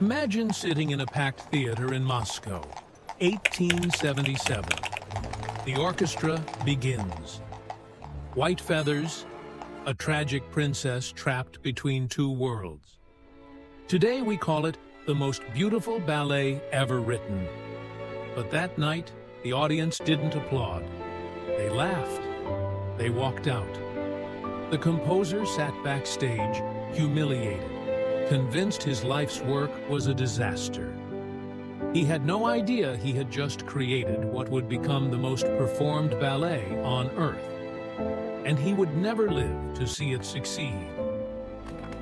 Imagine sitting in a packed theater in Moscow, 1877. The orchestra begins. White feathers, a tragic princess trapped between two worlds. Today we call it the most beautiful ballet ever written. But that night, the audience didn't applaud. They laughed. They walked out. The composer sat backstage, humiliated, convinced his life's work was a disaster. He had no idea he had just created what would become the most performed ballet on earth, and he would never live to see it succeed.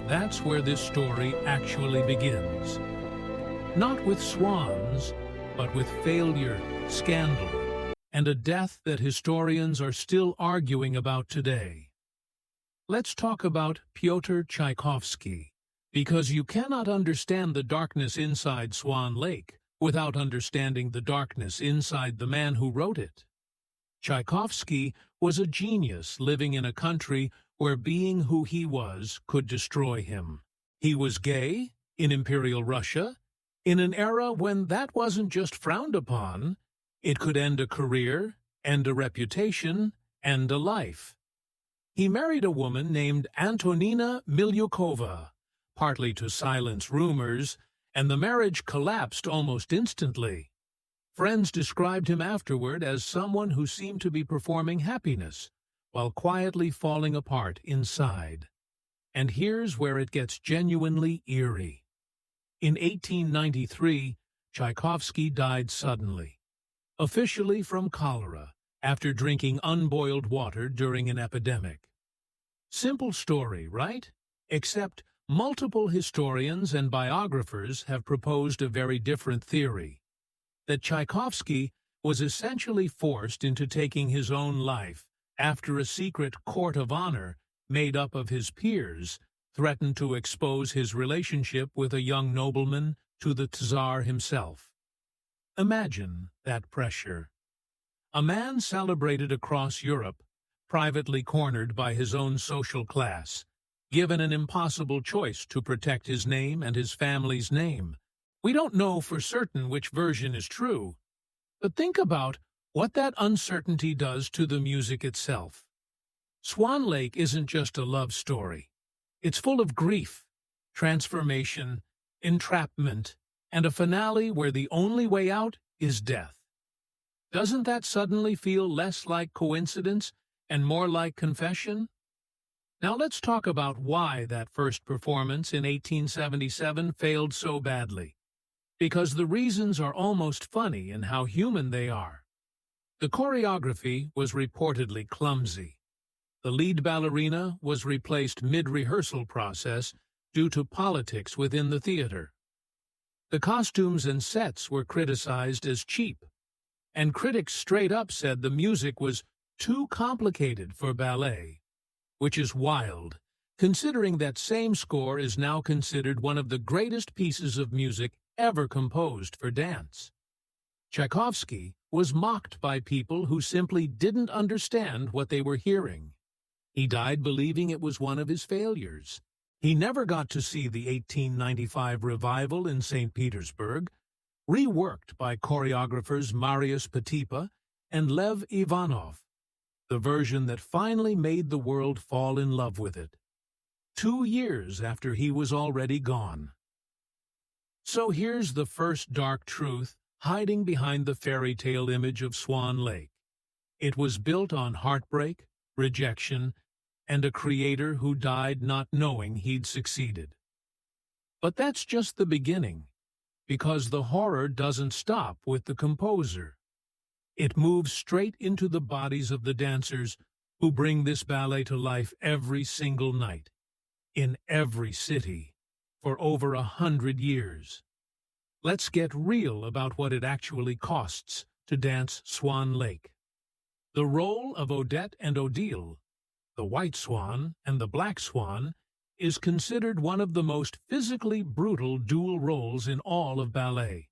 That's where this story actually begins. Not with swans, but with failure, scandal, and a death that historians are still arguing about today. Let's talk about Pyotr Tchaikovsky, because you cannot understand the darkness inside Swan Lake without understanding the darkness inside the man who wrote it. Tchaikovsky was a genius living in a country where being who he was could destroy him. He was gay in Imperial Russia, in an era when that wasn't just frowned upon, it could end a career, end a reputation, end a life. He married a woman named Antonina Milyukova, partly to silence rumors, and the marriage collapsed almost instantly. Friends described him afterward as someone who seemed to be performing happiness, while quietly falling apart inside. And here's where it gets genuinely eerie. In 1893, Tchaikovsky died suddenly, officially from cholera, after drinking unboiled water during an epidemic. Simple story, right? Except multiple historians and biographers have proposed a very different theory, that Tchaikovsky was essentially forced into taking his own life after a secret court of honor made up of his peers threatened to expose his relationship with a young nobleman to the Tsar himself. Imagine that pressure. A man celebrated across Europe, privately cornered by his own social class, given an impossible choice to protect his name and his family's name. We don't know for certain which version is true, but think about what that uncertainty does to the music itself. Swan Lake isn't just a love story. It's full of grief, transformation, entrapment, and a finale where the only way out is death. Doesn't that suddenly feel less like coincidence and more like confession? Now let's talk about why that first performance in 1877 failed so badly. Because the reasons are almost funny in how human they are. The choreography was reportedly clumsy. The lead ballerina was replaced mid-rehearsal process due to politics within the theater. The costumes and sets were criticized as cheap, and critics straight up said the music was too complicated for ballet, which is wild, considering that same score is now considered one of the greatest pieces of music ever composed for dance. Tchaikovsky was mocked by people who simply didn't understand what they were hearing. He died believing it was one of his failures. He never got to see the 1895 revival in St. Petersburg, reworked by choreographers Marius Petipa and Lev Ivanov, the version that finally made the world fall in love with it, 2 years after he was already gone. So here's the first dark truth hiding behind the fairy tale image of Swan Lake. It was built on heartbreak, rejection, and a creator who died not knowing he'd succeeded. But that's just the beginning, because the horror doesn't stop with the composer. It moves straight into the bodies of the dancers who bring this ballet to life every single night, in every city, for over 100 years. Let's get real about what it actually costs to dance Swan Lake. The role of Odette and Odile, the white swan and the black swan, is considered one of the most physically brutal dual roles in all of ballet.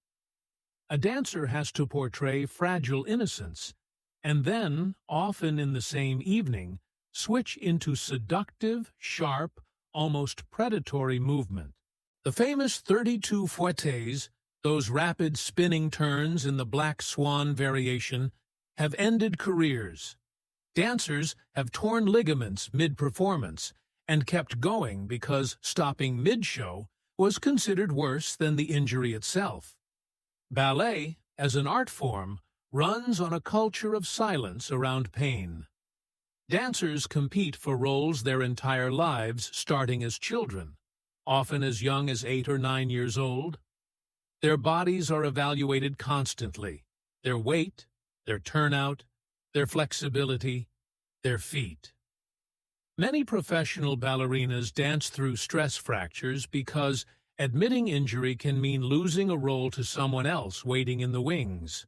A dancer has to portray fragile innocence, and then, often in the same evening, switch into seductive, sharp, almost predatory movement. The famous 32 fouettes, those rapid spinning turns in the Black Swan variation, have ended careers. Dancers have torn ligaments mid-performance and kept going because stopping mid-show was considered worse than the injury itself. Ballet, as an art form, runs on a culture of silence around pain. Dancers compete for roles their entire lives, starting as children, often as young as 8 or 9 years old. Their bodies are evaluated constantly, their weight, their turnout, their flexibility, their feet. Many professional ballerinas dance through stress fractures because admitting injury can mean losing a role to someone else waiting in the wings.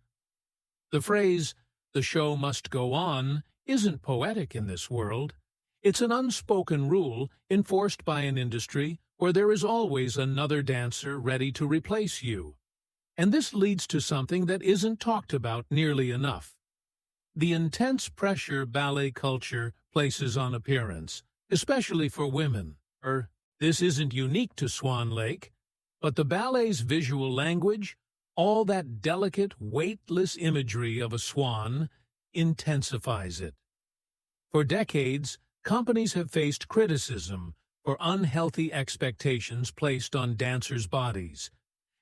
The phrase, "the show must go on," isn't poetic in this world. It's an unspoken rule enforced by an industry where there is always another dancer ready to replace you. And this leads to something that isn't talked about nearly enough: the intense pressure ballet culture places on appearance, especially for women. This isn't unique to Swan Lake, but the ballet's visual language, all that delicate, weightless imagery of a swan, intensifies it. For decades, companies have faced criticism for unhealthy expectations placed on dancers' bodies,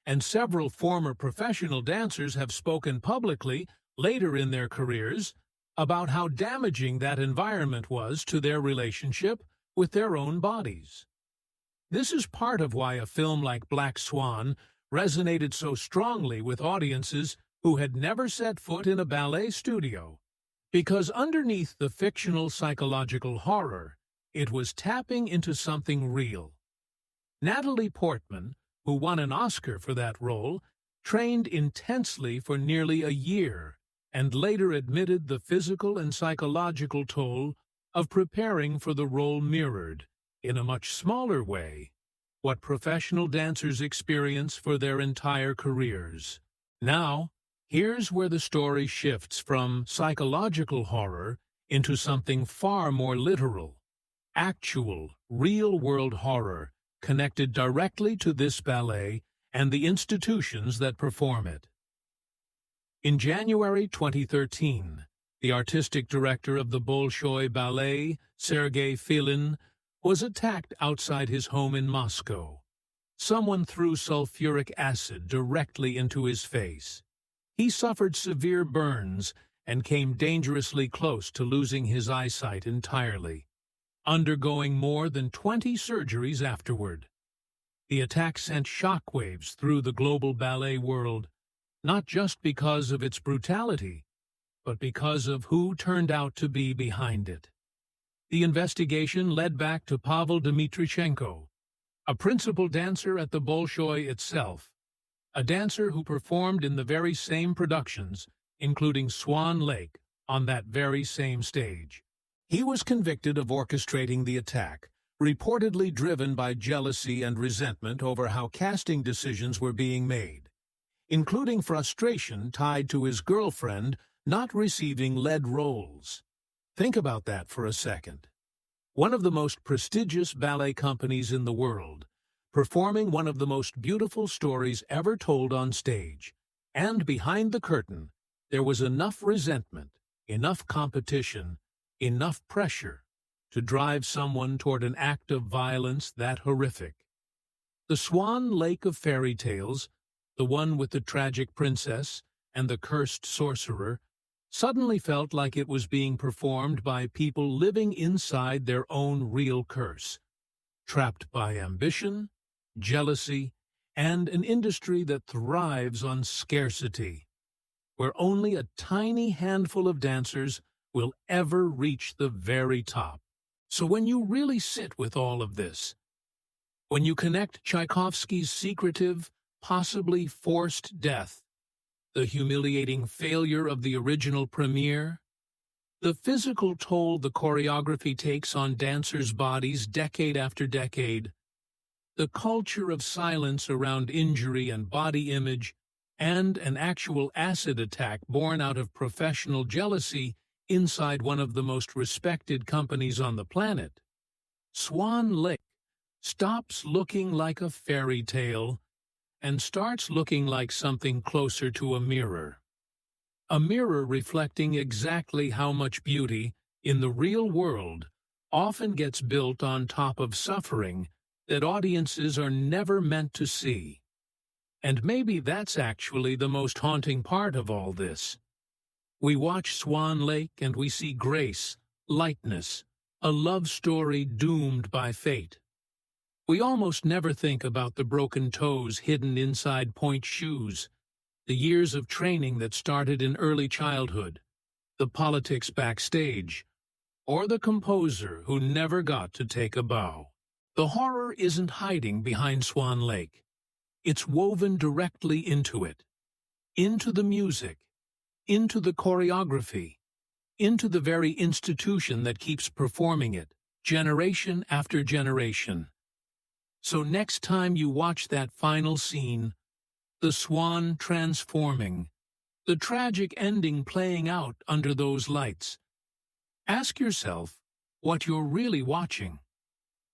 and several former professional dancers have spoken publicly later in their careers about how damaging that environment was to their relationship with their own bodies. This is part of why a film like Black Swan resonated so strongly with audiences who had never set foot in a ballet studio, because underneath the fictional psychological horror, it was tapping into something real. Natalie Portman, who won an Oscar for that role, trained intensely for nearly a year and later admitted the physical and psychological toll of preparing for the role mirrored, in a much smaller way, what professional dancers experience for their entire careers. Now, here's where the story shifts from psychological horror into something far more literal: actual, real-world horror connected directly to this ballet and the institutions that perform it. In January 2013, the artistic director of the Bolshoi Ballet, Sergei Filin, was attacked outside his home in Moscow. Someone threw sulfuric acid directly into his face. He suffered severe burns and came dangerously close to losing his eyesight entirely, undergoing more than 20 surgeries afterward. The attack sent shockwaves through the global ballet world, not just because of its brutality, but because of who turned out to be behind it. The investigation led back to Pavel Dmitrichenko, a principal dancer at the Bolshoi itself, a dancer who performed in the very same productions, including Swan Lake, on that very same stage. He was convicted of orchestrating the attack, reportedly driven by jealousy and resentment over how casting decisions were being made, including frustration tied to his girlfriend not receiving lead roles. Think about that for a second. One of the most prestigious ballet companies in the world, performing one of the most beautiful stories ever told on stage, and behind the curtain, there was enough resentment, enough competition, enough pressure to drive someone toward an act of violence that horrific. The Swan Lake of fairy tales, the one with the tragic princess and the cursed sorcerer, suddenly felt like it was being performed by people living inside their own real curse, trapped by ambition, jealousy, and an industry that thrives on scarcity, where only a tiny handful of dancers will ever reach the very top. So when you really sit with all of this, when you connect Tchaikovsky's secretive, possibly forced death, the humiliating failure of the original premiere, the physical toll the choreography takes on dancers' bodies decade after decade, the culture of silence around injury and body image, and an actual acid attack born out of professional jealousy inside one of the most respected companies on the planet, Swan Lake stops looking like a fairy tale and starts looking like something closer to a mirror. A mirror reflecting exactly how much beauty, in the real world, often gets built on top of suffering that audiences are never meant to see. And maybe that's actually the most haunting part of all this. We watch Swan Lake and we see grace, lightness, a love story doomed by fate. We almost never think about the broken toes hidden inside point shoes, the years of training that started in early childhood, the politics backstage, or the composer who never got to take a bow. The horror isn't hiding behind Swan Lake. It's woven directly into it, into the music, into the choreography, into the very institution that keeps performing it, generation after generation. So next time you watch that final scene, the swan transforming, the tragic ending playing out under those lights, ask yourself what you're really watching.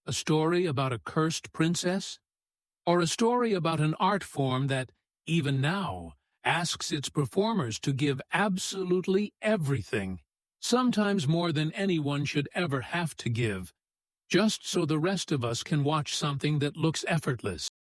A story about a cursed princess? Or a story about an art form that, even now, asks its performers to give absolutely everything, sometimes more than anyone should ever have to give, just so the rest of us can watch something that looks effortless?